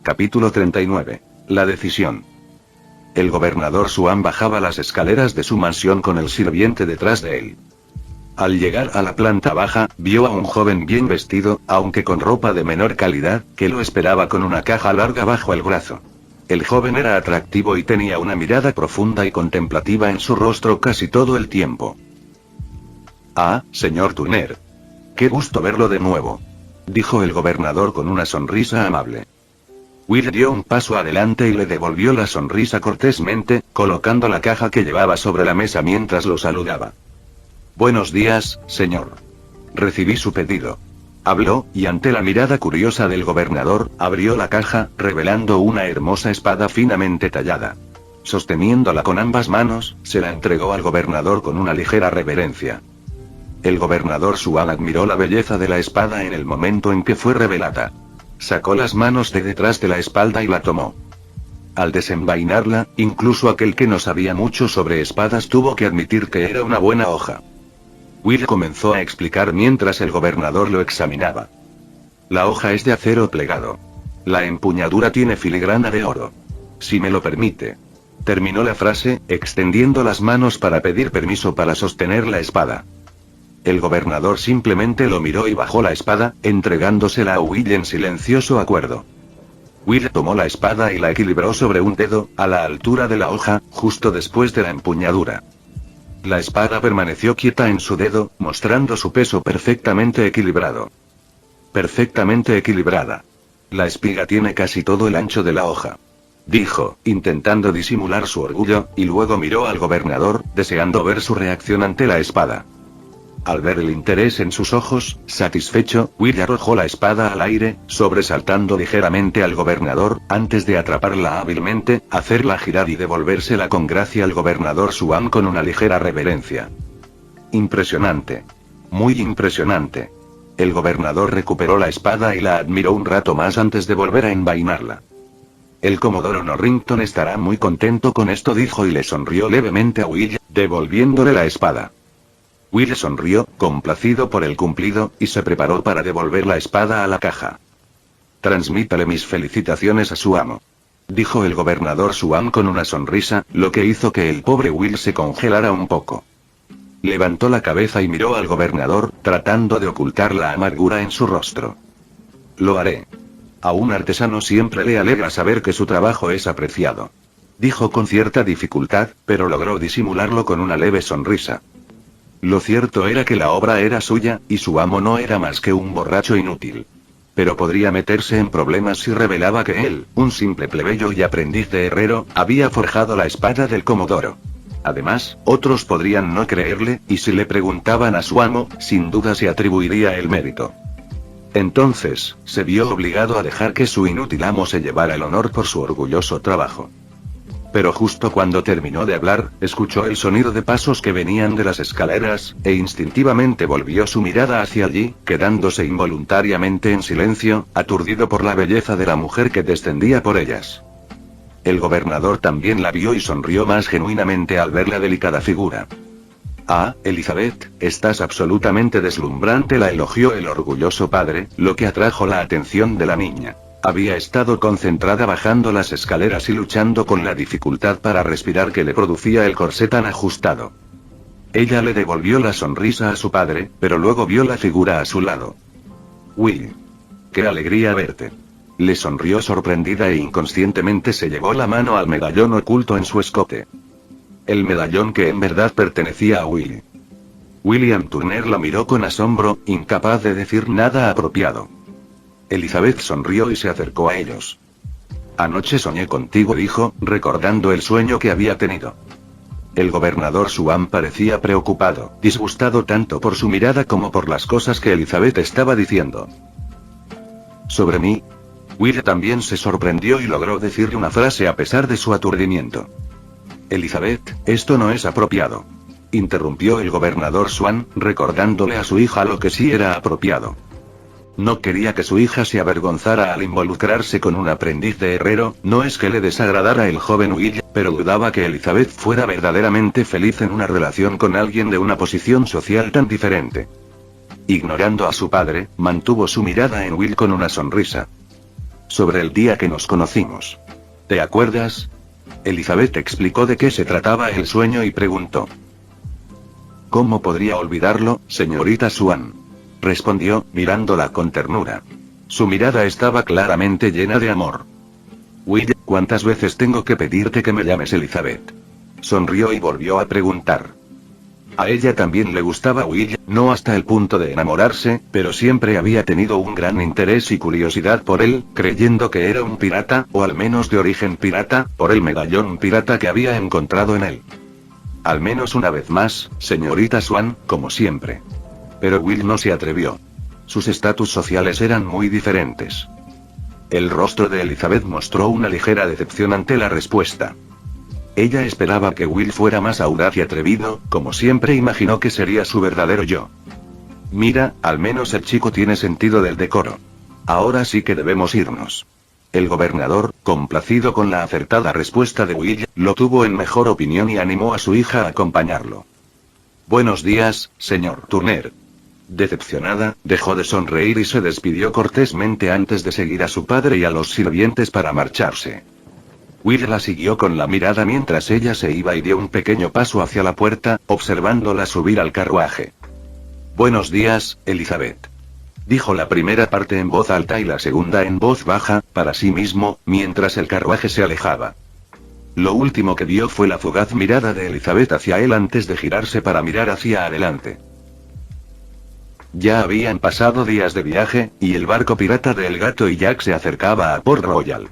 Capítulo 39. La decisión. El gobernador Suan bajaba las escaleras de su mansión con el sirviente detrás de él. Al llegar a la planta baja, vio a un joven bien vestido, aunque con ropa de menor calidad, que lo esperaba con una caja larga bajo el brazo. El joven era atractivo y tenía una mirada profunda y contemplativa en su rostro casi todo el tiempo. «Ah, señor Turner. Qué gusto verlo de nuevo», dijo el gobernador con una sonrisa amable. Will dio un paso adelante y le devolvió la sonrisa cortésmente, colocando la caja que llevaba sobre la mesa mientras lo saludaba. «Buenos días, señor. Recibí su pedido», habló, y ante la mirada curiosa del gobernador, abrió la caja, revelando una hermosa espada finamente tallada. Sosteniéndola con ambas manos, se la entregó al gobernador con una ligera reverencia. El gobernador Suan admiró la belleza de la espada en el momento en que fue revelada. Sacó las manos de detrás de la espalda y la tomó. Al desenvainarla, incluso aquel que no sabía mucho sobre espadas tuvo que admitir que era una buena hoja. Will comenzó a explicar mientras el gobernador lo examinaba. «La hoja es de acero plegado. La empuñadura tiene filigrana de oro. Si me lo permite». Terminó la frase, extendiendo las manos para pedir permiso para sostener la espada. El gobernador simplemente lo miró y bajó la espada, entregándosela a Will en silencioso acuerdo. Will tomó la espada y la equilibró sobre un dedo, a la altura de la hoja, justo después de la empuñadura. La espada permaneció quieta en su dedo, mostrando su peso perfectamente equilibrado. Perfectamente equilibrada. La espiga tiene casi todo el ancho de la hoja, dijo, intentando disimular su orgullo, y luego miró al gobernador, deseando ver su reacción ante la espada. Al ver el interés en sus ojos, satisfecho, Will arrojó la espada al aire, sobresaltando ligeramente al gobernador, antes de atraparla hábilmente, hacerla girar y devolvérsela con gracia al gobernador Suan con una ligera reverencia. Impresionante. Muy impresionante. El gobernador recuperó la espada y la admiró un rato más antes de volver a envainarla. «El comodoro Norrington estará muy contento con esto», dijo y le sonrió levemente a Will, devolviéndole la espada. Will sonrió, complacido por el cumplido, y se preparó para devolver la espada a la caja. «Transmítale mis felicitaciones a su amo», dijo el gobernador Suan con una sonrisa, lo que hizo que el pobre Will se congelara un poco. Levantó la cabeza y miró al gobernador, tratando de ocultar la amargura en su rostro. «Lo haré. A un artesano siempre le alegra saber que su trabajo es apreciado», dijo con cierta dificultad, pero logró disimularlo con una leve sonrisa. Lo cierto era que la obra era suya, y su amo no era más que un borracho inútil. Pero podría meterse en problemas si revelaba que él, un simple plebeyo y aprendiz de herrero, había forjado la espada del comodoro. Además, otros podrían no creerle, y si le preguntaban a su amo, sin duda se atribuiría el mérito. Entonces, se vio obligado a dejar que su inútil amo se llevara el honor por su orgulloso trabajo. Pero justo cuando terminó de hablar, escuchó el sonido de pasos que venían de las escaleras, e instintivamente volvió su mirada hacia allí, quedándose involuntariamente en silencio, aturdido por la belleza de la mujer que descendía por ellas. El gobernador también la vio y sonrió más genuinamente al ver la delicada figura. «Ah, Elizabeth, estás absolutamente deslumbrante», la elogió el orgulloso padre, lo que atrajo la atención de la niña. Había estado concentrada bajando las escaleras y luchando con la dificultad para respirar que le producía el corsé tan ajustado. Ella le devolvió la sonrisa a su padre, pero luego vio la figura a su lado. «Will. Qué alegría verte». Le sonrió sorprendida e inconscientemente se llevó la mano al medallón oculto en su escote. El medallón que en verdad pertenecía a Will. William Turner la miró con asombro, incapaz de decir nada apropiado. Elizabeth sonrió y se acercó a ellos. «Anoche soñé contigo», dijo, recordando el sueño que había tenido. El gobernador Suan parecía preocupado, disgustado tanto por su mirada como por las cosas que Elizabeth estaba diciendo. «¿Sobre mí?». Will también se sorprendió y logró decirle una frase a pesar de su aturdimiento. «Elizabeth, esto no es apropiado», interrumpió el gobernador Suan, recordándole a su hija lo que sí era apropiado. No quería que su hija se avergonzara al involucrarse con un aprendiz de herrero, no es que le desagradara el joven Will, pero dudaba que Elizabeth fuera verdaderamente feliz en una relación con alguien de una posición social tan diferente. Ignorando a su padre, mantuvo su mirada en Will con una sonrisa. sobre el día que nos conocimos. ¿Te acuerdas? Elizabeth explicó de qué se trataba el sueño y preguntó. ¿Cómo podría olvidarlo, señorita Swan? Respondió, mirándola con ternura. Su mirada estaba claramente llena de amor. Will, ¿cuántas veces tengo que pedirte que me llames Elizabeth? Sonrió y volvió a preguntar. A ella también le gustaba Will, no hasta el punto de enamorarse, pero siempre había tenido un gran interés y curiosidad por él, creyendo que era un pirata, o al menos de origen pirata, por el medallón pirata que había encontrado en él. Al menos una vez más, señorita Swan, como siempre. Pero Will no se atrevió. Sus estatus sociales eran muy diferentes. El rostro de Elizabeth mostró una ligera decepción ante la respuesta. Ella esperaba que Will fuera más audaz y atrevido, como siempre imaginó que sería su verdadero yo. Mira, al menos el chico tiene sentido del decoro. Ahora sí que debemos irnos. El gobernador, complacido con la acertada respuesta de Will, lo tuvo en mejor opinión y animó a su hija a acompañarlo. Buenos días, señor Turner. Decepcionada, dejó de sonreír y se despidió cortésmente antes de seguir a su padre y a los sirvientes para marcharse. Will la siguió con la mirada mientras ella se iba y dio un pequeño paso hacia la puerta, observándola subir al carruaje. Buenos días, Elizabeth. Dijo la primera parte en voz alta y la segunda en voz baja, para sí mismo, mientras el carruaje se alejaba. Lo último que vio fue la fugaz mirada de Elizabeth hacia él antes de girarse para mirar hacia adelante. Ya habían pasado días de viaje, y el barco pirata de El Gato y Jack se acercaba a Port Royal.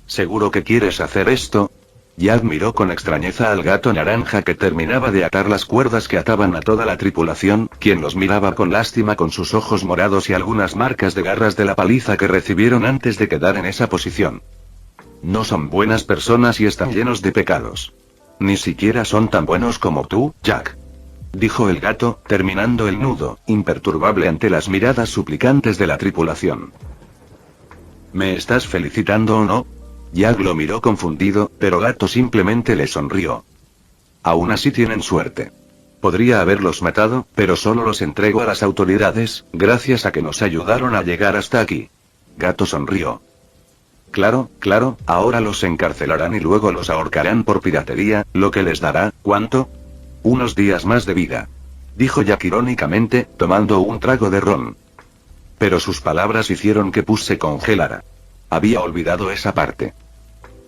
¿Seguro que quieres hacer esto? Jack miró con extrañeza al gato naranja que terminaba de atar las cuerdas que ataban a toda la tripulación, quien los miraba con lástima con sus ojos morados y algunas marcas de garras de la paliza que recibieron antes de quedar en esa posición. No son buenas personas y están llenos de pecados. Ni siquiera son tan buenos como tú, Jack. Dijo el gato, terminando el nudo, imperturbable ante las miradas suplicantes de la tripulación. ¿Me estás felicitando o no? Jack lo miró confundido, pero Gato simplemente le sonrió. Aún así tienen suerte. Podría haberlos matado, pero solo los entrego a las autoridades, gracias a que nos ayudaron a llegar hasta aquí. Gato sonrió. Claro, ahora los encarcelarán y luego los ahorcarán por piratería, lo que les dará, ¿cuánto? Unos días más de vida. Dijo Jack irónicamente, tomando un trago de ron. Pero sus palabras hicieron que Puss se congelara. Había olvidado esa parte.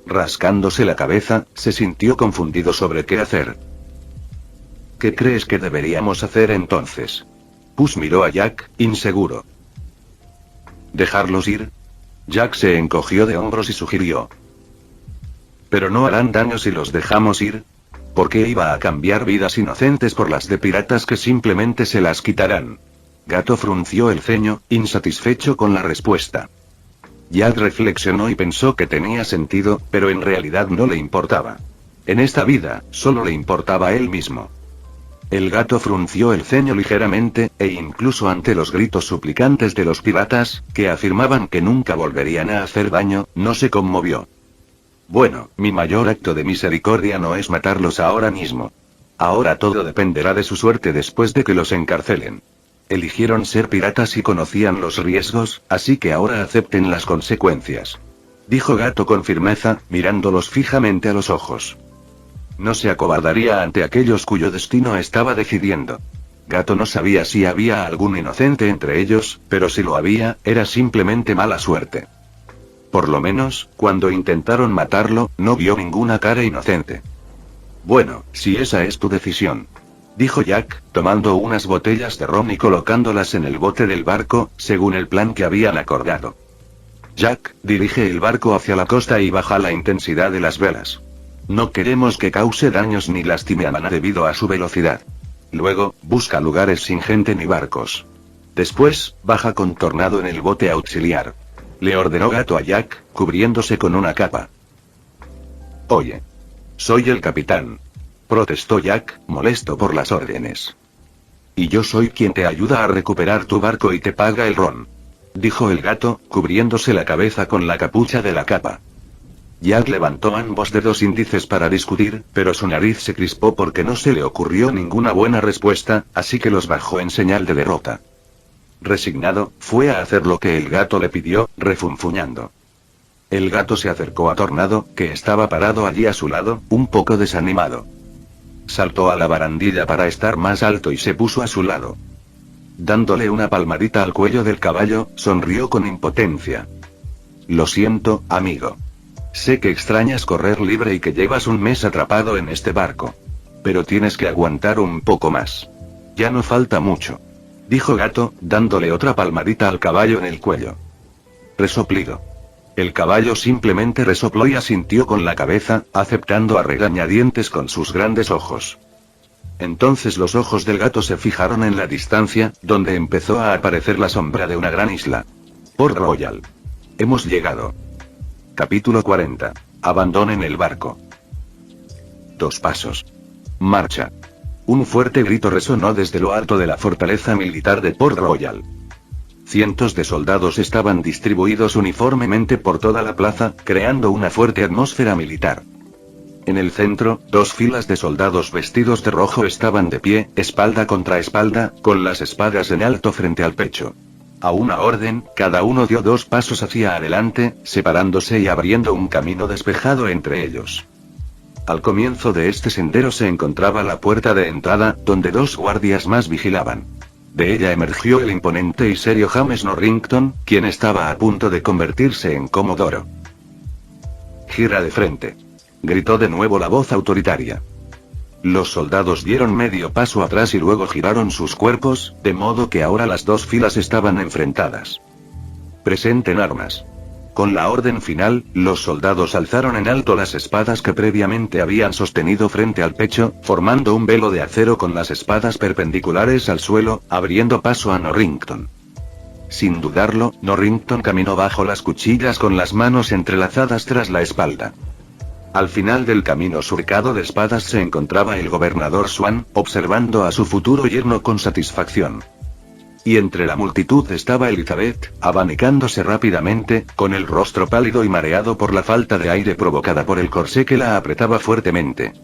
Rascándose la cabeza, se sintió confundido sobre qué hacer. ¿Qué crees que deberíamos hacer entonces? Puss miró a Jack, inseguro. ¿Dejarlos ir? Jack se encogió de hombros y sugirió. ¿Pero no harán daño si los dejamos ir? ¿Por qué iba a cambiar vidas inocentes por las de piratas que simplemente se las quitarán? Gato frunció el ceño, insatisfecho con la respuesta. Jack reflexionó y pensó que tenía sentido, pero en realidad no le importaba. En esta vida, solo le importaba a él mismo. El gato frunció el ceño ligeramente, e incluso ante los gritos suplicantes de los piratas, que afirmaban que nunca volverían a hacer daño, no se conmovió. Bueno, mi mayor acto de misericordia no es matarlos ahora mismo. Ahora todo dependerá de su suerte después de que los encarcelen. Eligieron ser piratas y conocían los riesgos, así que ahora acepten las consecuencias. Dijo Gato con firmeza, mirándolos fijamente a los ojos. No se acobardaría ante aquellos cuyo destino estaba decidiendo. Gato no sabía si había algún inocente entre ellos, pero si lo había, era simplemente mala suerte. Por lo menos, cuando intentaron matarlo, no vio ninguna cara inocente. Bueno, si esa es tu decisión. Dijo Jack, tomando unas botellas de ron y colocándolas en el bote del barco, según el plan que habían acordado. Jack, dirige el barco hacia la costa y baja la intensidad de las velas. No queremos que cause daños ni lastime a Mana debido a su velocidad. Luego, busca lugares sin gente ni barcos. Después, baja con Tornado en el bote auxiliar. Le ordenó Gato a Jack, cubriéndose con una capa. Oye. Soy el capitán. Protestó Jack, molesto por las órdenes. Y yo soy quien te ayuda a recuperar tu barco y te paga el ron. Dijo el gato, cubriéndose la cabeza con la capucha de la capa. Jack levantó ambos dedos índices para discutir, pero su nariz se crispó porque no se le ocurrió ninguna buena respuesta, así que los bajó en señal de derrota. Resignado, fue a hacer lo que el gato le pidió, refunfuñando. El gato se acercó a Tornado, que estaba parado allí a su lado, un poco desanimado. Saltó a la barandilla para estar más alto y se puso a su lado. Dándole una palmadita al cuello del caballo, sonrió con impotencia. Lo siento, amigo. Sé que extrañas correr libre y que llevas un mes atrapado en este barco. Pero tienes que aguantar un poco más. Ya no falta mucho. Dijo Gato, dándole otra palmadita al caballo en el cuello. Resoplido. El caballo simplemente resopló y asintió con la cabeza, aceptando a regañadientes con sus grandes ojos. Entonces los ojos del gato se fijaron en la distancia, donde empezó a aparecer la sombra de una gran isla. Port Royal. Hemos llegado. Capítulo 40. Abandonen el barco. 2 pasos. Marcha. Un fuerte grito resonó desde lo alto de la fortaleza militar de Port Royal. Cientos de soldados estaban distribuidos uniformemente por toda la plaza, creando una fuerte atmósfera militar. En el centro, 2 filas de soldados vestidos de rojo estaban de pie, espalda contra espalda, con las espadas en alto frente al pecho. A una orden, cada uno dio 2 pasos hacia adelante, separándose y abriendo un camino despejado entre ellos. Al comienzo de este sendero se encontraba la puerta de entrada, donde 2 guardias más vigilaban. De ella emergió el imponente y serio James Norrington, quien estaba a punto de convertirse en Comodoro. «Gira de frente», gritó de nuevo la voz autoritaria. Los soldados dieron medio paso atrás y luego giraron sus cuerpos, de modo que ahora las 2 filas estaban enfrentadas. «Presenten armas». Con la orden final, los soldados alzaron en alto las espadas que previamente habían sostenido frente al pecho, formando un velo de acero con las espadas perpendiculares al suelo, abriendo paso a Norrington. Sin dudarlo, Norrington caminó bajo las cuchillas con las manos entrelazadas tras la espalda. Al final del camino surcado de espadas se encontraba el gobernador Swan, observando a su futuro yerno con satisfacción. Y entre la multitud estaba Elizabeth, abanicándose rápidamente, con el rostro pálido y mareado por la falta de aire provocada por el corsé que la apretaba fuertemente.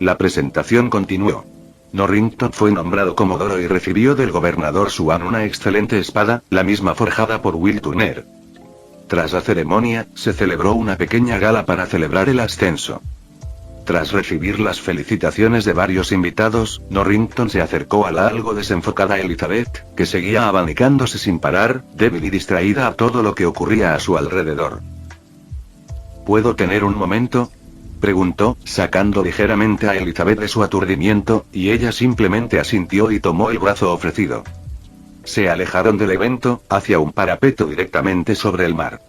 La presentación continuó. Norrington fue nombrado Comodoro y recibió del gobernador Swan una excelente espada, la misma forjada por Will Turner. Tras la ceremonia, se celebró una pequeña gala para celebrar el ascenso. Tras recibir las felicitaciones de varios invitados, Norrington se acercó a la algo desenfocada Elizabeth, que seguía abanicándose sin parar, débil y distraída a todo lo que ocurría a su alrededor. ¿Puedo tener un momento?, preguntó, sacando ligeramente a Elizabeth de su aturdimiento, y ella simplemente asintió y tomó el brazo ofrecido. Se alejaron del evento, hacia un parapeto directamente sobre el mar.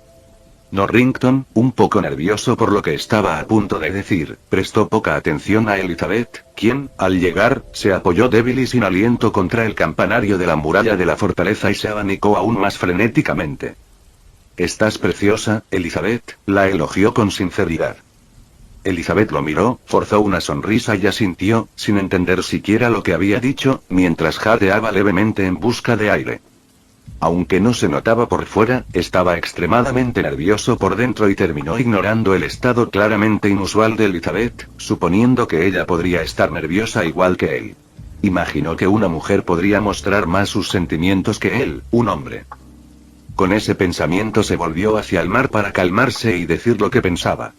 Norrington, un poco nervioso por lo que estaba a punto de decir, prestó poca atención a Elizabeth, quien, al llegar, se apoyó débil y sin aliento contra el campanario de la muralla de la fortaleza y se abanicó aún más frenéticamente. «Estás preciosa, Elizabeth», la elogió con sinceridad. Elizabeth lo miró, forzó una sonrisa y asintió, sin entender siquiera lo que había dicho, mientras jadeaba levemente en busca de aire. Aunque no se notaba por fuera, estaba extremadamente nervioso por dentro y terminó ignorando el estado claramente inusual de Elizabeth, suponiendo que ella podría estar nerviosa igual que él. Imaginó que una mujer podría mostrar más sus sentimientos que él, un hombre. Con ese pensamiento se volvió hacia el mar para calmarse y decir lo que pensaba.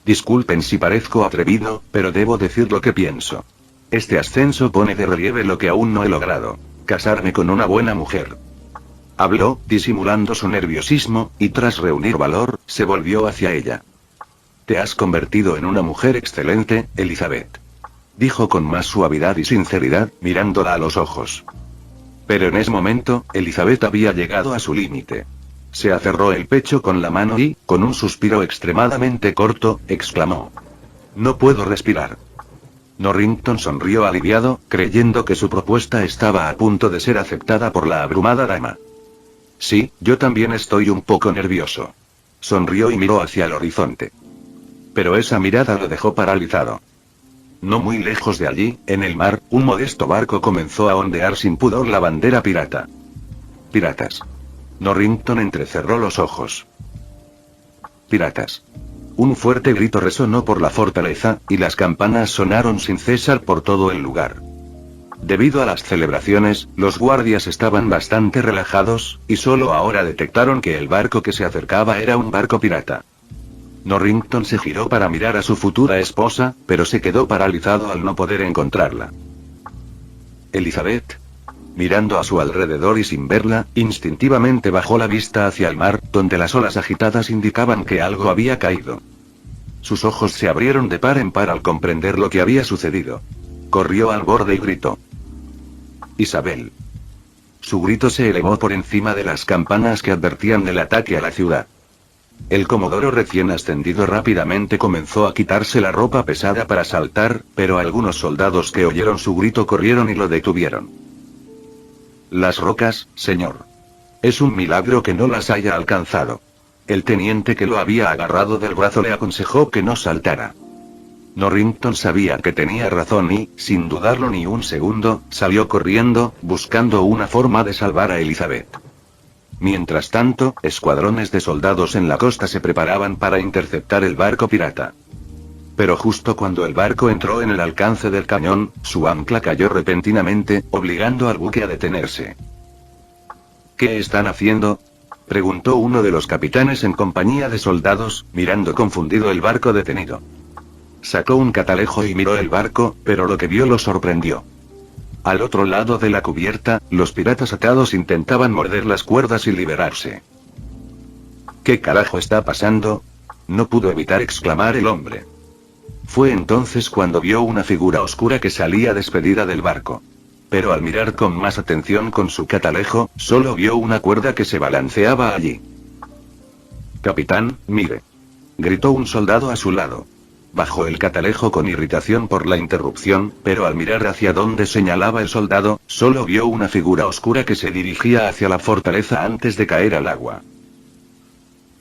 «Disculpen si parezco atrevido, pero debo decir lo que pienso. Este ascenso pone de relieve lo que aún no he logrado: casarme con una buena mujer». Habló, disimulando su nerviosismo, y tras reunir valor, se volvió hacia ella. «Te has convertido en una mujer excelente, Elizabeth», dijo con más suavidad y sinceridad, mirándola a los ojos. Pero en ese momento, Elizabeth había llegado a su límite. Se aferró el pecho con la mano y, con un suspiro extremadamente corto, exclamó: «No puedo respirar». Norrington sonrió aliviado, creyendo que su propuesta estaba a punto de ser aceptada por la abrumada dama. «Sí, yo también estoy un poco nervioso». Sonrió y miró hacia el horizonte. Pero esa mirada lo dejó paralizado. No muy lejos de allí, en el mar, un modesto barco comenzó a ondear sin pudor la bandera pirata. «Piratas». Norrington entrecerró los ojos. «Piratas». Un fuerte grito resonó por la fortaleza, y las campanas sonaron sin cesar por todo el lugar. Debido a las celebraciones, los guardias estaban bastante relajados, y solo ahora detectaron que el barco que se acercaba era un barco pirata. Norrington se giró para mirar a su futura esposa, pero se quedó paralizado al no poder encontrarla. Elizabeth. Mirando a su alrededor y sin verla, instintivamente bajó la vista hacia el mar, donde las olas agitadas indicaban que algo había caído. Sus ojos se abrieron de par en par al comprender lo que había sucedido. Corrió al borde y gritó: «Isabel». Su grito se elevó por encima de las campanas que advertían del ataque a la ciudad. El comodoro recién ascendido rápidamente comenzó a quitarse la ropa pesada para saltar, pero algunos soldados que oyeron su grito corrieron y lo detuvieron. «Las rocas, señor. Es un milagro que no las haya alcanzado». El teniente que lo había agarrado del brazo le aconsejó que no saltara. Norrington sabía que tenía razón y, sin dudarlo ni un segundo, salió corriendo, buscando una forma de salvar a Elizabeth. Mientras tanto, escuadrones de soldados en la costa se preparaban para interceptar el barco pirata. Pero justo cuando el barco entró en el alcance del cañón, su ancla cayó repentinamente, obligando al buque a detenerse. «¿Qué están haciendo?», preguntó uno de los capitanes en compañía de soldados, mirando confundido el barco detenido. Sacó un catalejo y miró el barco, pero lo que vio lo sorprendió. Al otro lado de la cubierta, los piratas atados intentaban morder las cuerdas y liberarse. «¿Qué carajo está pasando?», no pudo evitar exclamar el hombre. Fue entonces cuando vio una figura oscura que salía despedida del barco. Pero al mirar con más atención con su catalejo, solo vio una cuerda que se balanceaba allí. «Capitán, mire», gritó un soldado a su lado. Bajó el catalejo con irritación por la interrupción, pero al mirar hacia donde señalaba el soldado, solo vio una figura oscura que se dirigía hacia la fortaleza antes de caer al agua.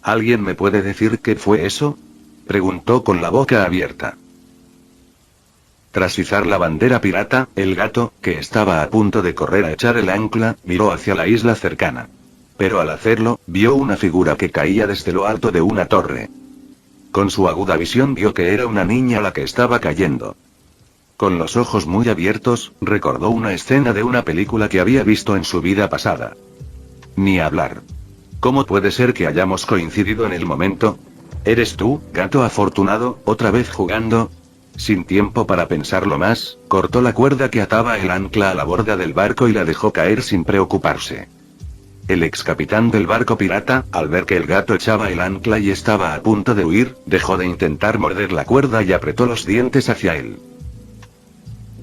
«¿Alguien me puede decir qué fue eso?», preguntó con la boca abierta. Tras izar la bandera pirata, el gato, que estaba a punto de correr a echar el ancla, miró hacia la isla cercana. Pero al hacerlo, vio una figura que caía desde lo alto de una torre. Con su aguda visión vio que era una niña la que estaba cayendo. Con los ojos muy abiertos, recordó una escena de una película que había visto en su vida pasada. Ni hablar. ¿Cómo puede ser que hayamos coincidido en el momento? ¿Eres tú, gato afortunado, otra vez jugando? Sin tiempo para pensarlo más, cortó la cuerda que ataba el ancla a la borda del barco y la dejó caer sin preocuparse. El ex capitán del barco pirata, al ver que el gato echaba el ancla y estaba a punto de huir, dejó de intentar morder la cuerda y apretó los dientes hacia él.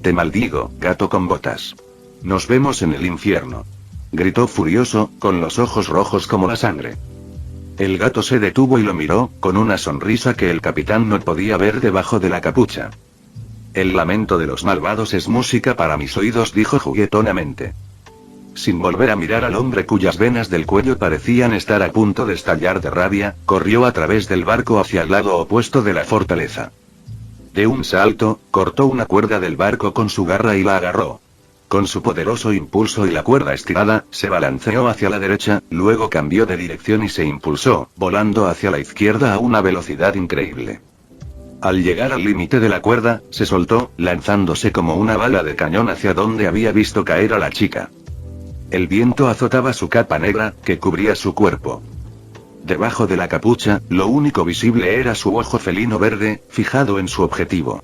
«Te maldigo, gato con botas. Nos vemos en el infierno», gritó furioso, con los ojos rojos como la sangre. El gato se detuvo y lo miró, con una sonrisa que el capitán no podía ver debajo de la capucha. «El lamento de los malvados es música para mis oídos», dijo juguetonamente. Sin volver a mirar al hombre cuyas venas del cuello parecían estar a punto de estallar de rabia, corrió a través del barco hacia el lado opuesto de la fortaleza. De un salto, cortó una cuerda del barco con su garra y la agarró. Con su poderoso impulso y la cuerda estirada, se balanceó hacia la derecha, luego cambió de dirección y se impulsó, volando hacia la izquierda a una velocidad increíble. Al llegar al límite de la cuerda, se soltó, lanzándose como una bala de cañón hacia donde había visto caer a la chica. El viento azotaba su capa negra, que cubría su cuerpo. Debajo de la capucha, lo único visible era su ojo felino verde, fijado en su objetivo.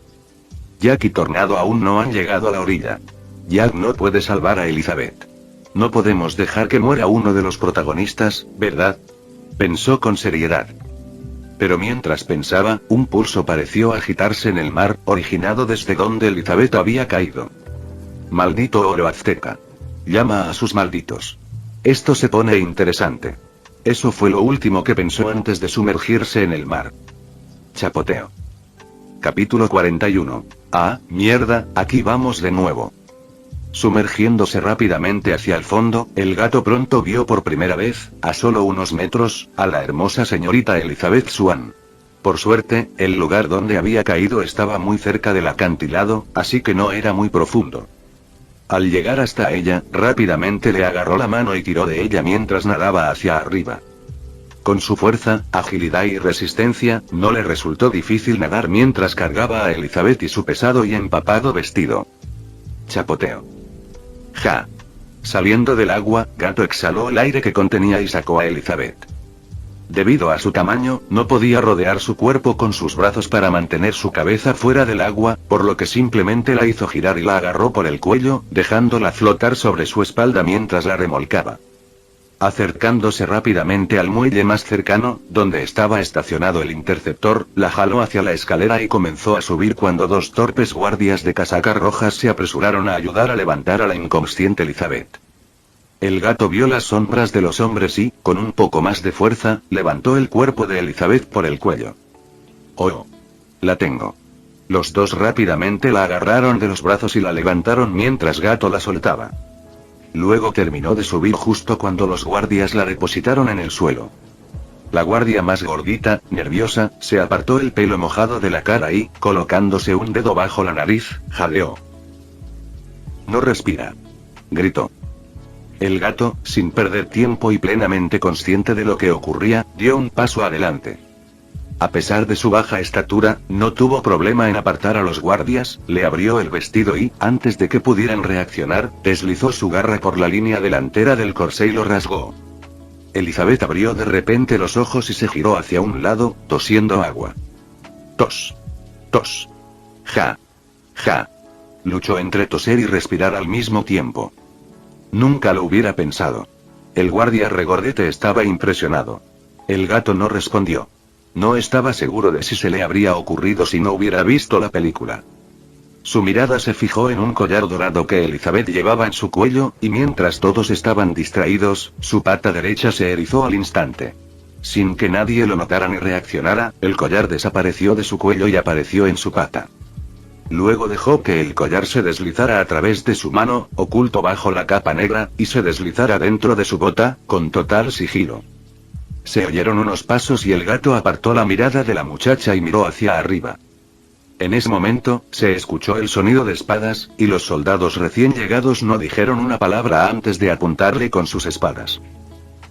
Jack y Tornado aún no han llegado a la orilla. Jack no puede salvar a Elizabeth. No podemos dejar que muera uno de los protagonistas, ¿verdad?, pensó con seriedad. Pero mientras pensaba, un pulso pareció agitarse en el mar, originado desde donde Elizabeth había caído. «Maldito oro azteca. Llama a sus malditos. Esto se pone interesante». Eso fue lo último que pensó antes de sumergirse en el mar. Chapoteo. Capítulo 41. Ah, mierda, aquí vamos de nuevo. Sumergiéndose rápidamente hacia el fondo, el gato pronto vio por primera vez, a solo unos metros, a la hermosa señorita Elizabeth Swann. Por suerte, el lugar donde había caído estaba muy cerca del acantilado, así que no era muy profundo. Al llegar hasta ella, rápidamente le agarró la mano y tiró de ella mientras nadaba hacia arriba. Con su fuerza, agilidad y resistencia, no le resultó difícil nadar mientras cargaba a Elizabeth y su pesado y empapado vestido. Chapoteo. Ja. Saliendo del agua, Gato exhaló el aire que contenía y sacó a Elizabeth. Debido a su tamaño, no podía rodear su cuerpo con sus brazos para mantener su cabeza fuera del agua, por lo que simplemente la hizo girar y la agarró por el cuello, dejándola flotar sobre su espalda mientras la remolcaba. Acercándose rápidamente al muelle más cercano, donde estaba estacionado el interceptor, la jaló hacia la escalera y comenzó a subir cuando dos torpes guardias de casacas rojas se apresuraron a ayudar a levantar a la inconsciente Elizabeth. El gato vio las sombras de los hombres y, con un poco más de fuerza, levantó el cuerpo de Elizabeth por el cuello. ¡Oh! La tengo. Los dos rápidamente la agarraron de los brazos y la levantaron mientras Gato la soltaba. Luego terminó de subir justo cuando los guardias la depositaron en el suelo. La guardia más gordita, nerviosa, se apartó el pelo mojado de la cara y, colocándose un dedo bajo la nariz, jadeó. «No respira», gritó. El gato, sin perder tiempo y plenamente consciente de lo que ocurría, dio un paso adelante. A pesar de su baja estatura, no tuvo problema en apartar a los guardias, le abrió el vestido y, antes de que pudieran reaccionar, deslizó su garra por la línea delantera del corsé y lo rasgó. Elizabeth abrió de repente los ojos y se giró hacia un lado, tosiendo agua. Tos. Tos. Ja. Ja. Luchó entre toser y respirar al mismo tiempo. Nunca lo hubiera pensado. El guardia regordete estaba impresionado. El gato no respondió. No estaba seguro de si se le habría ocurrido si no hubiera visto la película. Su mirada se fijó en un collar dorado que Elizabeth llevaba en su cuello, y mientras todos estaban distraídos, su pata derecha se erizó al instante. Sin que nadie lo notara ni reaccionara, el collar desapareció de su cuello y apareció en su pata. Luego dejó que el collar se deslizara a través de su mano, oculto bajo la capa negra, y se deslizara dentro de su bota, con total sigilo. Se oyeron unos pasos y el gato apartó la mirada de la muchacha y miró hacia arriba. En ese momento, se escuchó el sonido de espadas, y los soldados recién llegados no dijeron una palabra antes de apuntarle con sus espadas.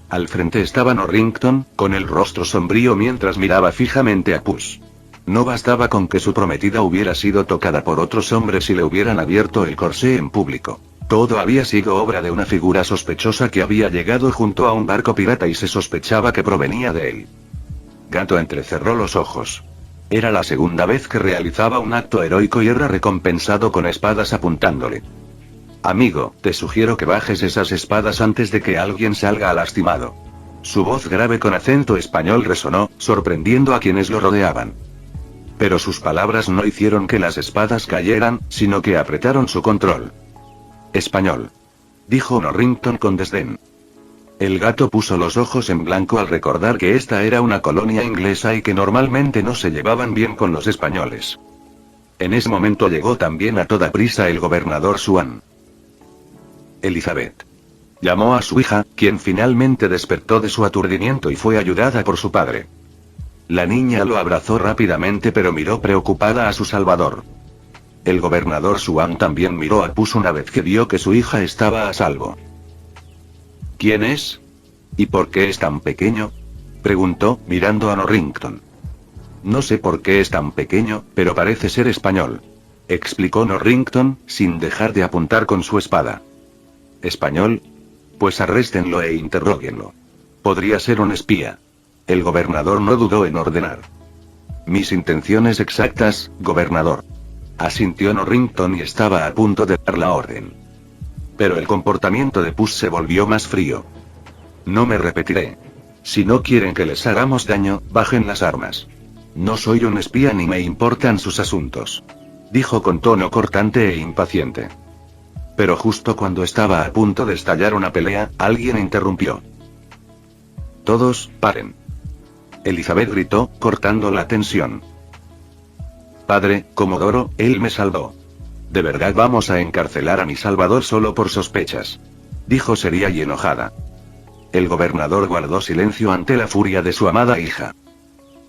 Al frente estaba Norrington, con el rostro sombrío mientras miraba fijamente a Puss. No bastaba con que su prometida hubiera sido tocada por otros hombres y le hubieran abierto el corsé en público. Todo había sido obra de una figura sospechosa que había llegado junto a un barco pirata y se sospechaba que provenía de él. Gato entrecerró los ojos. Era la segunda vez que realizaba un acto heroico y era recompensado con espadas apuntándole. Amigo, te sugiero que bajes esas espadas antes de que alguien salga lastimado. Su voz grave con acento español resonó, sorprendiendo a quienes lo rodeaban. Pero sus palabras no hicieron que las espadas cayeran, sino que apretaron su control. Español. Dijo Norrington con desdén. El gato puso los ojos en blanco al recordar que esta era una colonia inglesa y que normalmente no se llevaban bien con los españoles. En ese momento llegó también a toda prisa el gobernador Swan. Elizabeth. Llamó a su hija, quien finalmente despertó de su aturdimiento y fue ayudada por su padre. La niña lo abrazó rápidamente pero miró preocupada a su salvador. El gobernador Swan también miró a Puss una vez que vio que su hija estaba a salvo. ¿Quién es? ¿Y por qué es tan pequeño?, preguntó, mirando a Norrington. No sé por qué es tan pequeño, pero parece ser español, explicó Norrington, sin dejar de apuntar con su espada. ¿Español? Pues arréstenlo e interróguenlo. Podría ser un espía. El gobernador no dudó en ordenar. Mis intenciones exactas, gobernador. Asintió Norrington y estaba a punto de dar la orden. Pero el comportamiento de Puss se volvió más frío. No me repetiré. Si no quieren que les hagamos daño, bajen las armas. No soy un espía ni me importan sus asuntos, dijo con tono cortante e impaciente. Pero justo cuando estaba a punto de estallar una pelea, alguien interrumpió. Todos, paren. Elizabeth gritó, cortando la tensión. Padre, Comodoro, él me salvó. ¿De verdad vamos a encarcelar a mi salvador solo por sospechas?, dijo seria y enojada. El gobernador guardó silencio ante la furia de su amada hija.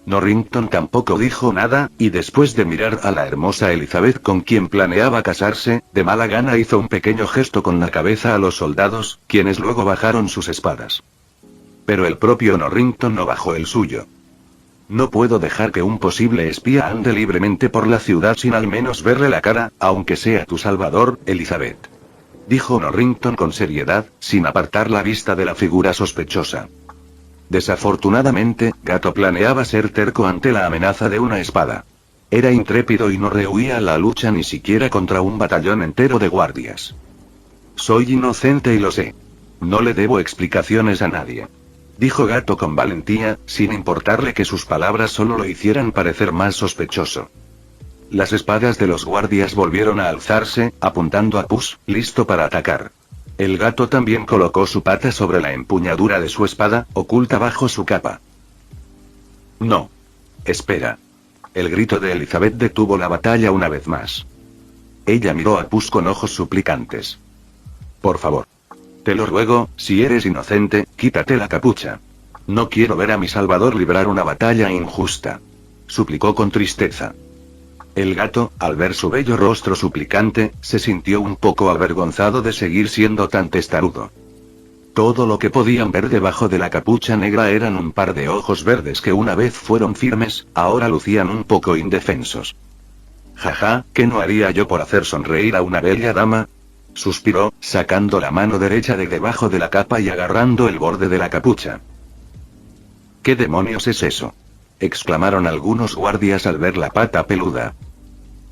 Norrington tampoco dijo nada, y después de mirar a la hermosa Elizabeth con quien planeaba casarse, de mala gana hizo un pequeño gesto con la cabeza a los soldados, quienes luego bajaron sus espadas. Pero el propio Norrington no bajó el suyo. No puedo dejar que un posible espía ande libremente por la ciudad sin al menos verle la cara, aunque sea tu salvador, Elizabeth. dijo Norrington con seriedad, sin apartar la vista de la figura sospechosa. Desafortunadamente, Gato planeaba ser terco ante la amenaza de una espada. Era intrépido y no rehuía la lucha ni siquiera contra un batallón entero de guardias. Soy inocente y lo sé. No le debo explicaciones a nadie. Dijo Gato con valentía, sin importarle que sus palabras solo lo hicieran parecer más sospechoso. Las espadas de los guardias volvieron a alzarse, apuntando a Puss, listo para atacar. El gato también colocó su pata sobre la empuñadura de su espada, oculta bajo su capa. No. Espera. El grito de Elizabeth detuvo la batalla una vez más. Ella miró a Puss con ojos suplicantes. Por favor. Te lo ruego, si eres inocente, quítate la capucha. No quiero ver a mi salvador librar una batalla injusta. Suplicó con tristeza. El gato, al ver su bello rostro suplicante, se sintió un poco avergonzado de seguir siendo tan testarudo. Todo lo que podían ver debajo de la capucha negra eran un par de ojos verdes que una vez fueron firmes, ahora lucían un poco indefensos. Jaja, ¿qué no haría yo por hacer sonreír a una bella dama? Suspiró, sacando la mano derecha de debajo de la capa y agarrando el borde de la capucha. ¿Qué demonios es eso? Exclamaron algunos guardias al ver la pata peluda.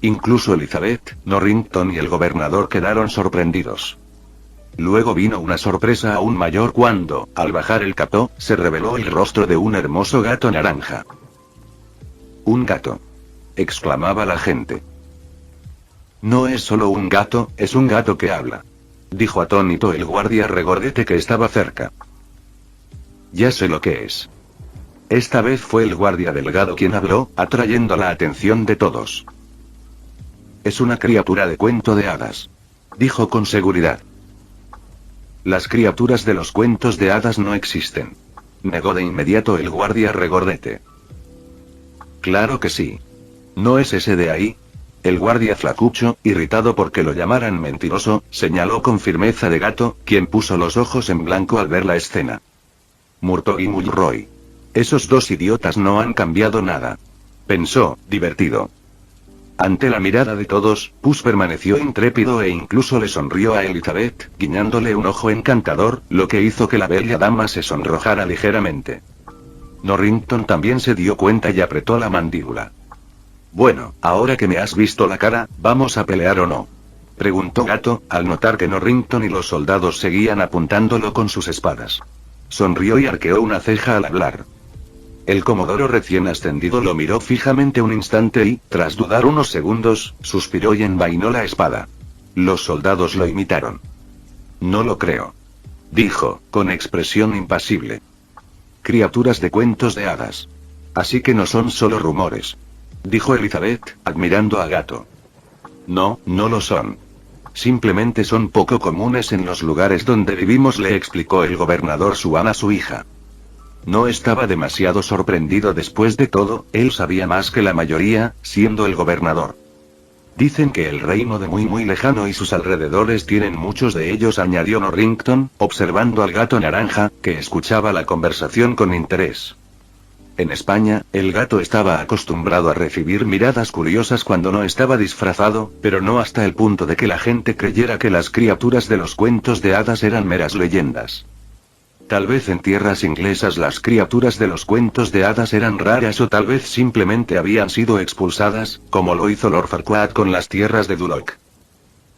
Incluso Elizabeth, Norrington y el gobernador quedaron sorprendidos. Luego vino una sorpresa aún mayor cuando, al bajar el capó, se reveló el rostro de un hermoso gato naranja. «Un gato», exclamaba la gente. «No es solo un gato, es un gato que habla», dijo atónito el guardia regordete que estaba cerca. «Ya sé lo que es». Esta vez fue el guardia delgado quien habló, atrayendo la atención de todos. «Es una criatura de cuento de hadas», dijo con seguridad. «Las criaturas de los cuentos de hadas no existen», negó de inmediato el guardia regordete. «Claro que sí. ¿No es ese de ahí?». El guardia flacucho, irritado porque lo llamaran mentiroso, señaló con firmeza de Gato, quien puso los ojos en blanco al ver la escena. Murtaugh y Mulroy. Esos dos idiotas no han cambiado nada. Pensó, divertido. Ante la mirada de todos, Puss permaneció intrépido e incluso le sonrió a Elizabeth, guiñándole un ojo encantador, lo que hizo que la bella dama se sonrojara ligeramente. Norrington también se dio cuenta y apretó la mandíbula. «Bueno, ahora que me has visto la cara, ¿vamos a pelear o no?», preguntó Gato, al notar que Norrington y los soldados seguían apuntándolo con sus espadas. Sonrió y arqueó una ceja al hablar. El comodoro recién ascendido lo miró fijamente un instante y, tras dudar unos segundos, suspiró y envainó la espada. Los soldados lo imitaron. «No lo creo», dijo, con expresión impasible. «Criaturas de cuentos de hadas. Así que no son solo rumores», dijo Elizabeth, admirando a Gato. «No, no lo son. Simplemente son poco comunes en los lugares donde vivimos», le explicó el gobernador Swan a su hija. No estaba demasiado sorprendido después de todo, él sabía más que la mayoría, siendo el gobernador. «Dicen que el reino de muy lejano y sus alrededores tienen muchos de ellos», añadió Norrington, observando al gato naranja, que escuchaba la conversación con interés. En España, el gato estaba acostumbrado a recibir miradas curiosas cuando no estaba disfrazado, pero no hasta el punto de que la gente creyera que las criaturas de los cuentos de hadas eran meras leyendas. Tal vez en tierras inglesas las criaturas de los cuentos de hadas eran raras o tal vez simplemente habían sido expulsadas, como lo hizo Lord Farquaad con las tierras de Duloc.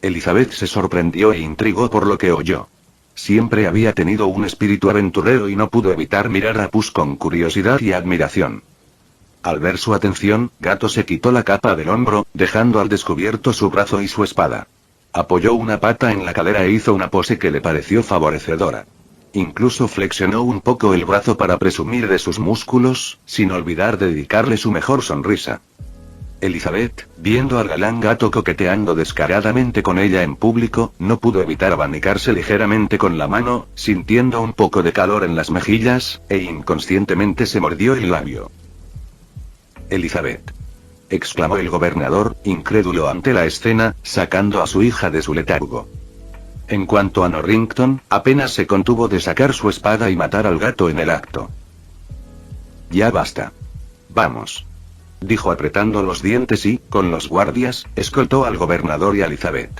Elizabeth se sorprendió e intrigó por lo que oyó. Siempre había tenido un espíritu aventurero y no pudo evitar mirar a Puss con curiosidad y admiración. Al ver su atención, Gato se quitó la capa del hombro, dejando al descubierto su brazo y su espada. Apoyó una pata en la cadera e hizo una pose que le pareció favorecedora. Incluso flexionó un poco el brazo para presumir de sus músculos, sin olvidar dedicarle su mejor sonrisa. Elizabeth, viendo al galán gato coqueteando descaradamente con ella en público, no pudo evitar abanicarse ligeramente con la mano, sintiendo un poco de calor en las mejillas, e inconscientemente se mordió el labio. «Elizabeth», exclamó el gobernador, incrédulo ante la escena, sacando a su hija de su letargo. En cuanto a Norrington, apenas se contuvo de sacar su espada y matar al gato en el acto. «Ya basta. Vamos», dijo apretando los dientes y, con los guardias, escoltó al gobernador y a Elizabeth.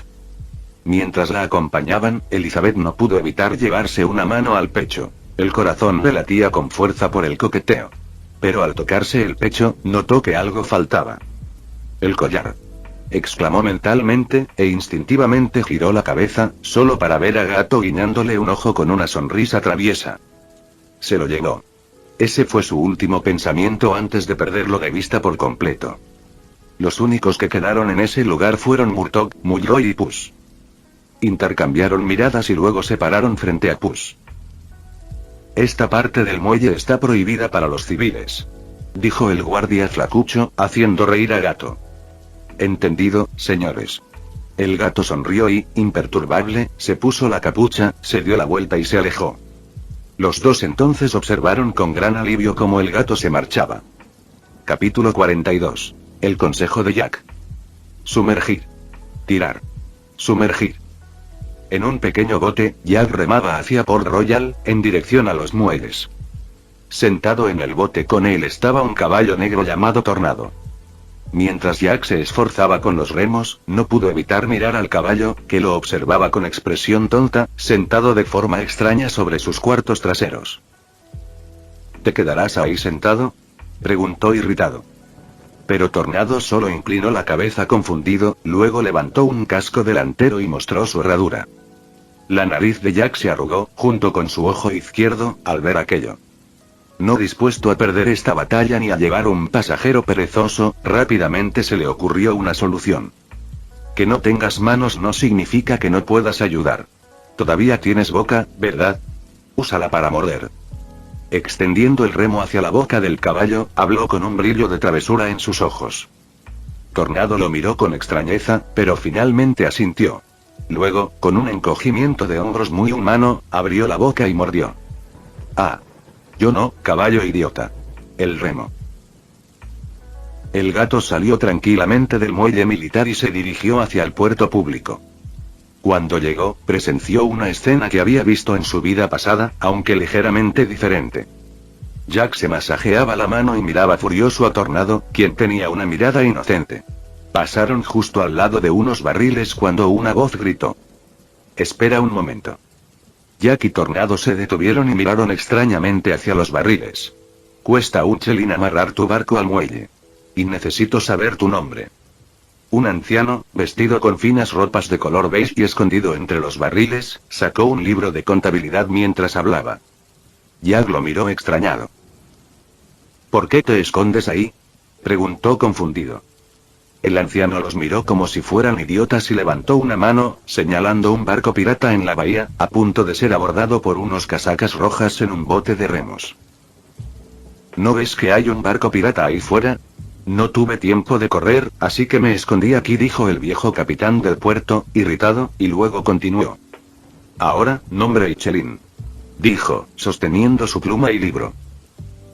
Mientras la acompañaban, Elizabeth no pudo evitar llevarse una mano al pecho. El corazón le latía con fuerza por el coqueteo. Pero al tocarse el pecho, notó que algo faltaba. El collar. Exclamó mentalmente, e instintivamente giró la cabeza, solo para ver a Gato guiñándole un ojo con una sonrisa traviesa. Se lo llevó. Ese fue su último pensamiento antes de perderlo de vista por completo. Los únicos que quedaron en ese lugar fueron Murtogh, Mulroy y Puss. Intercambiaron miradas y luego se pararon frente a Puss. Esta parte del muelle está prohibida para los civiles, dijo el guardia flacucho, haciendo reír a Gato. Entendido, señores. El gato sonrió y, imperturbable, se puso la capucha, se dio la vuelta y se alejó. Los dos entonces observaron con gran alivio cómo el gato se marchaba. Capítulo 42. El consejo de Jack. Sumergir. Tirar. Sumergir. En un pequeño bote, Jack remaba hacia Port Royal, en dirección a los muelles. Sentado en el bote con él estaba un caballo negro llamado Tornado. Mientras Jack se esforzaba con los remos, no pudo evitar mirar al caballo, que lo observaba con expresión tonta, sentado de forma extraña sobre sus cuartos traseros. ¿Te quedarás ahí sentado?, preguntó irritado. Pero Tornado solo inclinó la cabeza confundido, luego levantó un casco delantero y mostró su herradura. La nariz de Jack se arrugó, junto con su ojo izquierdo, al ver aquello. No dispuesto a perder esta batalla ni a llevar un pasajero perezoso, rápidamente se le ocurrió una solución. Que no tengas manos no significa que no puedas ayudar. Todavía tienes boca, ¿verdad? Úsala para morder. Extendiendo el remo hacia la boca del caballo, habló con un brillo de travesura en sus ojos. Tornado lo miró con extrañeza, pero finalmente asintió. Luego, con un encogimiento de hombros muy humano, abrió la boca y mordió. Ah. Yo no, caballo idiota. El remo. El gato salió tranquilamente del muelle militar y se dirigió hacia el puerto público. Cuando llegó, presenció una escena que había visto en su vida pasada, aunque ligeramente diferente. Jack se masajeaba la mano y miraba furioso a Tornado, quien tenía una mirada inocente. Pasaron justo al lado de unos barriles cuando una voz gritó. Espera un momento. Jack y Tornado se detuvieron y miraron extrañamente hacia los barriles. Cuesta un chelín amarrar tu barco al muelle. Y necesito saber tu nombre. Un anciano, vestido con finas ropas de color beige y escondido entre los barriles, sacó un libro de contabilidad mientras hablaba. Jack lo miró extrañado. ¿Por qué te escondes ahí?, preguntó confundido. El anciano los miró como si fueran idiotas y levantó una mano, señalando un barco pirata en la bahía, a punto de ser abordado por unos casacas rojas en un bote de remos. ¿No ves que hay un barco pirata ahí fuera? No tuve tiempo de correr, así que me escondí aquí, dijo el viejo capitán del puerto, irritado, y luego continuó. Ahora, nombre y chelín, dijo, sosteniendo su pluma y libro.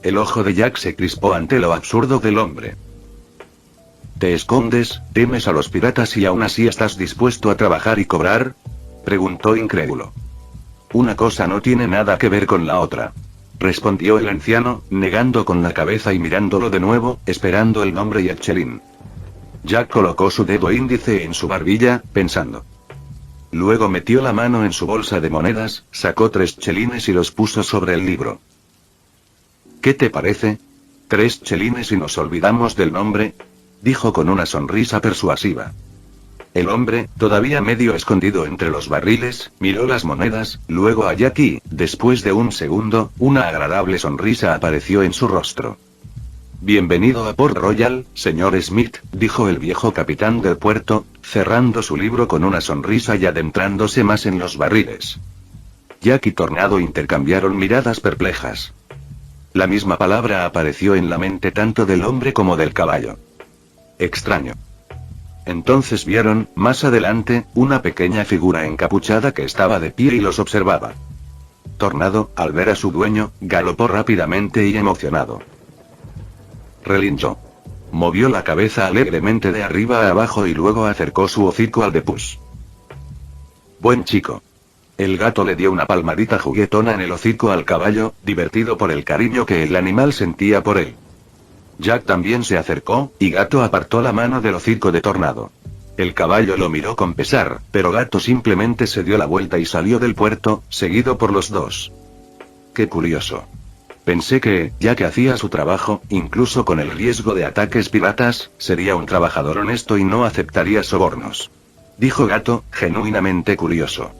El ojo de Jack se crispó ante lo absurdo del hombre. ¿Te escondes, temes a los piratas y aún así estás dispuesto a trabajar y cobrar?, preguntó incrédulo. Una cosa no tiene nada que ver con la otra, respondió el anciano, negando con la cabeza y mirándolo de nuevo, esperando el nombre y el chelín. Jack colocó su dedo índice en su barbilla, pensando. Luego metió la mano en su bolsa de monedas, sacó 3 chelines y los puso sobre el libro. ¿Qué te parece? 3 chelines y nos olvidamos del nombre, dijo con una sonrisa persuasiva. El hombre, todavía medio escondido entre los barriles, miró las monedas, luego a Jack y, después de un segundo, una agradable sonrisa apareció en su rostro. Bienvenido a Port Royal, señor Smith, dijo el viejo capitán del puerto, cerrando su libro con una sonrisa y adentrándose más en los barriles. Jack y Tornado intercambiaron miradas perplejas. La misma palabra apareció en la mente tanto del hombre como del caballo. Extraño. Entonces vieron, más adelante, una pequeña figura encapuchada que estaba de pie y los observaba. Tornado, al ver a su dueño, galopó rápidamente y emocionado. Relinchó. Movió la cabeza alegremente de arriba a abajo y luego acercó su hocico al de Puss. Buen chico. El gato le dio una palmadita juguetona en el hocico al caballo, divertido por el cariño que el animal sentía por él. Jack también se acercó, y Gato apartó la mano del hocico de Tornado. El caballo lo miró con pesar, pero Gato simplemente se dio la vuelta y salió del puerto, seguido por los dos. Qué curioso. Pensé que, ya que hacía su trabajo, incluso con el riesgo de ataques piratas, sería un trabajador honesto y no aceptaría sobornos. Dijo Gato, genuinamente curioso.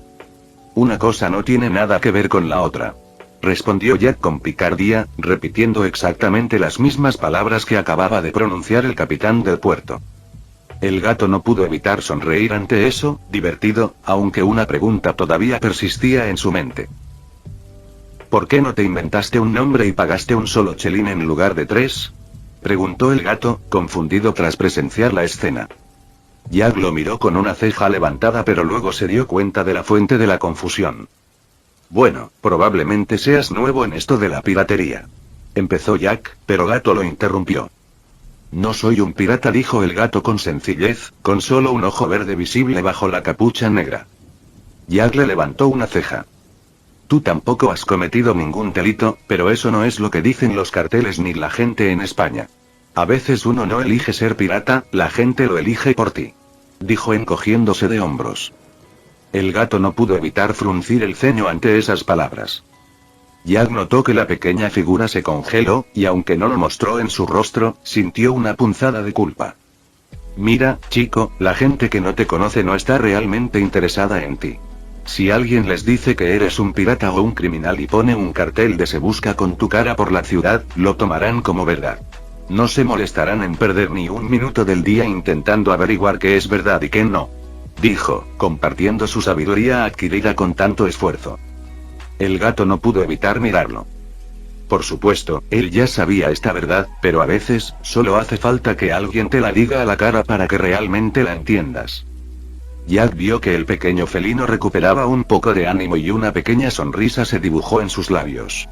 Una cosa no tiene nada que ver con la otra. Respondió Jack con picardía, repitiendo exactamente las mismas palabras que acababa de pronunciar el capitán del puerto. El gato no pudo evitar sonreír ante eso, divertido, aunque una pregunta todavía persistía en su mente. ¿Por qué no te inventaste un nombre y pagaste un solo chelín en lugar de 3? Preguntó el gato, confundido tras presenciar la escena. Jack lo miró con una ceja levantada, pero luego se dio cuenta de la fuente de la confusión. Bueno, probablemente seas nuevo en esto de la piratería. Empezó Jack, pero Gato lo interrumpió. No soy un pirata, dijo el gato con sencillez, con solo un ojo verde visible bajo la capucha negra. Jack le levantó una ceja. Tú tampoco has cometido ningún delito, pero eso no es lo que dicen los carteles ni la gente en España. A veces uno no elige ser pirata, la gente lo elige por ti. Dijo encogiéndose de hombros. El gato no pudo evitar fruncir el ceño ante esas palabras. Jack notó que la pequeña figura se congeló, y aunque no lo mostró en su rostro, sintió una punzada de culpa. Mira, chico, la gente que no te conoce no está realmente interesada en ti. Si alguien les dice que eres un pirata o un criminal y pone un cartel de "se busca" con tu cara por la ciudad, lo tomarán como verdad. No se molestarán en perder ni un minuto del día intentando averiguar qué es verdad y qué no. Dijo, compartiendo su sabiduría adquirida con tanto esfuerzo. El gato no pudo evitar mirarlo. Por supuesto, él ya sabía esta verdad, pero a veces, solo hace falta que alguien te la diga a la cara para que realmente la entiendas. Jack vio que el pequeño felino recuperaba un poco de ánimo y una pequeña sonrisa se dibujó en sus labios.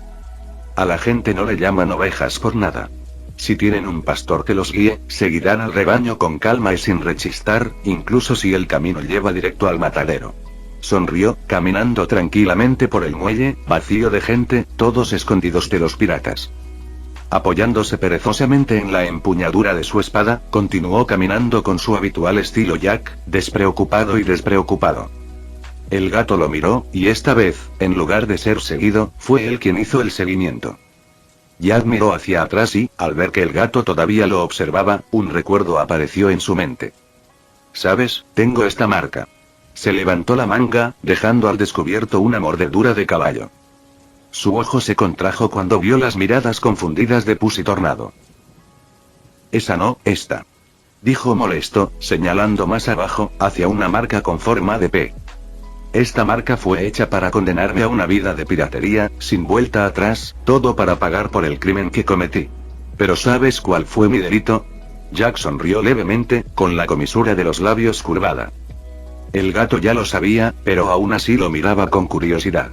A la gente no le llaman ovejas por nada. Si tienen un pastor que los guíe, seguirán al rebaño con calma y sin rechistar, incluso si el camino lleva directo al matadero. Sonrió, caminando tranquilamente por el muelle, vacío de gente, todos escondidos de los piratas. Apoyándose perezosamente en la empuñadura de su espada, continuó caminando con su habitual estilo Jack, despreocupado y despreocupado. El gato lo miró, y esta vez, en lugar de ser seguido, fue él quien hizo el seguimiento. Jack miró hacia atrás y, al ver que el gato todavía lo observaba, un recuerdo apareció en su mente. ¿Sabes? Tengo esta marca. Se levantó la manga, dejando al descubierto una mordedura de caballo. Su ojo se contrajo cuando vio las miradas confundidas de Pussy Tornado. Esa no, esta. Dijo molesto, señalando más abajo, hacia una marca con forma de P. Esta marca fue hecha para condenarme a una vida de piratería, sin vuelta atrás, todo para pagar por el crimen que cometí. ¿Pero sabes cuál fue mi delito? Jack sonrió levemente, con la comisura de los labios curvada. El gato ya lo sabía, pero aún así lo miraba con curiosidad.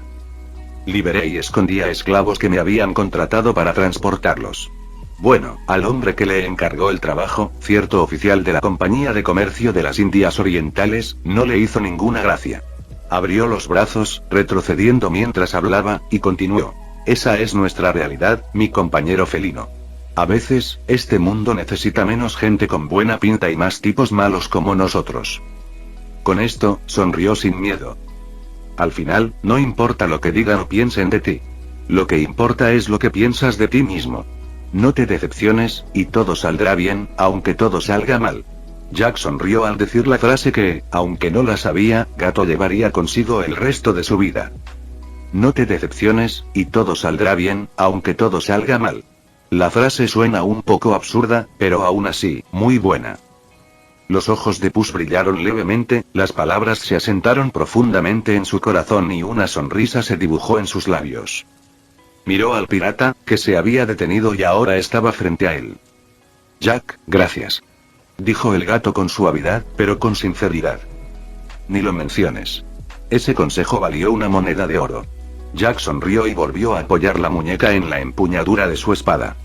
Liberé y escondí a esclavos que me habían contratado para transportarlos. Bueno, al hombre que le encargó el trabajo, cierto oficial de la Compañía de Comercio de las Indias Orientales, no le hizo ninguna gracia. Abrió los brazos, retrocediendo mientras hablaba, y continuó. Esa es nuestra realidad, mi compañero felino. A veces, este mundo necesita menos gente con buena pinta y más tipos malos como nosotros. Con esto, sonrió sin miedo. Al final, no importa lo que digan o piensen de ti. Lo que importa es lo que piensas de ti mismo. No te decepciones, y todo saldrá bien, aunque todo salga mal. Jack sonrió al decir la frase que, aunque no la sabía, Gato llevaría consigo el resto de su vida. No te decepciones, y todo saldrá bien, aunque todo salga mal. La frase suena un poco absurda, pero aún así, muy buena. Los ojos de Puss brillaron levemente, las palabras se asentaron profundamente en su corazón y una sonrisa se dibujó en sus labios. Miró al pirata, que se había detenido y ahora estaba frente a él. Jack, gracias. Dijo el gato con suavidad, pero con sinceridad. Ni lo menciones. Ese consejo valió una moneda de oro. Jack sonrió y volvió a apoyar la muñeca en la empuñadura de su espada.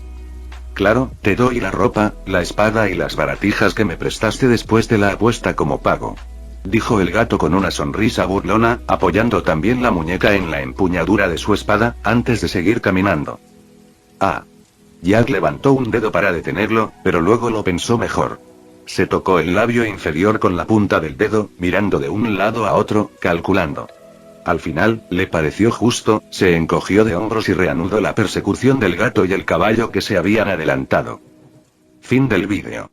Claro, te doy la ropa, la espada y las baratijas que me prestaste después de la apuesta como pago. Dijo el gato con una sonrisa burlona, apoyando también la muñeca en la empuñadura de su espada, antes de seguir caminando. Ah. Jack levantó un dedo para detenerlo, pero luego lo pensó mejor. Se tocó el labio inferior con la punta del dedo, mirando de un lado a otro, calculando. Al final, le pareció justo, se encogió de hombros y reanudó la persecución del gato y el caballo que se habían adelantado. Fin del vídeo.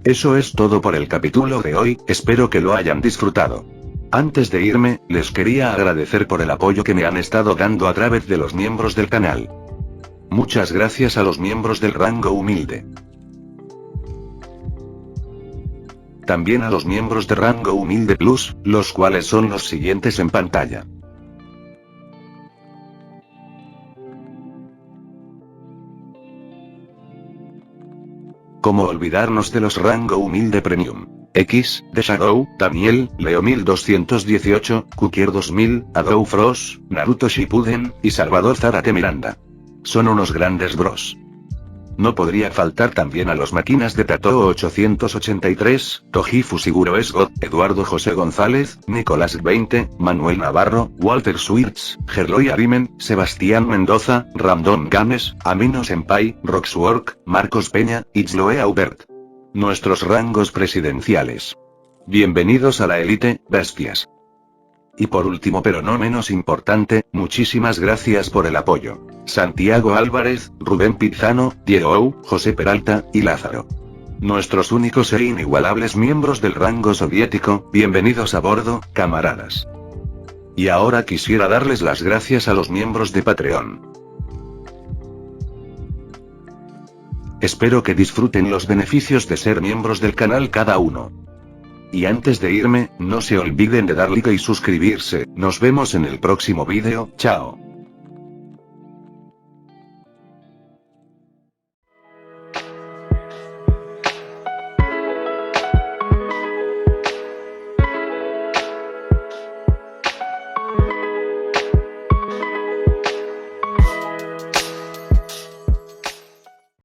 Eso es todo por el capítulo de hoy, espero que lo hayan disfrutado. Antes de irme, les quería agradecer por el apoyo que me han estado dando a través de los miembros del canal. Muchas gracias a los miembros del rango humilde. También a los miembros de rango humilde plus, los cuales son los siguientes en pantalla. ¿Cómo olvidarnos de los rango humilde premium? X, The Shadow, Daniel, Leo 1218, Kukier 2000, Adou Frost, Naruto Shippuden, y Salvador Zárate Miranda. Son unos grandes bros. No podría faltar también a los máquinas de Tatoo 883, Toji Fusiguro Esgot, Eduardo José González, Nicolás 20, Manuel Navarro, Walter Swirtz, Gerloy Arimen, Sebastián Mendoza, Ramdon Games, Amino Senpai, Roxwork, Marcos Peña, Itzloe Aubert. Nuestros rangos presidenciales. Bienvenidos a la élite, bestias. Y por último pero no menos importante, muchísimas gracias por el apoyo. Santiago Álvarez, Rubén Pizano, Diego, José Peralta, y Lázaro. Nuestros únicos e inigualables miembros del rango soviético, bienvenidos a bordo, camaradas. Y ahora quisiera darles las gracias a los miembros de Patreon. Espero que disfruten los beneficios de ser miembros del canal cada uno. Y antes de irme, no se olviden de dar like y suscribirse, nos vemos en el próximo vídeo, chao.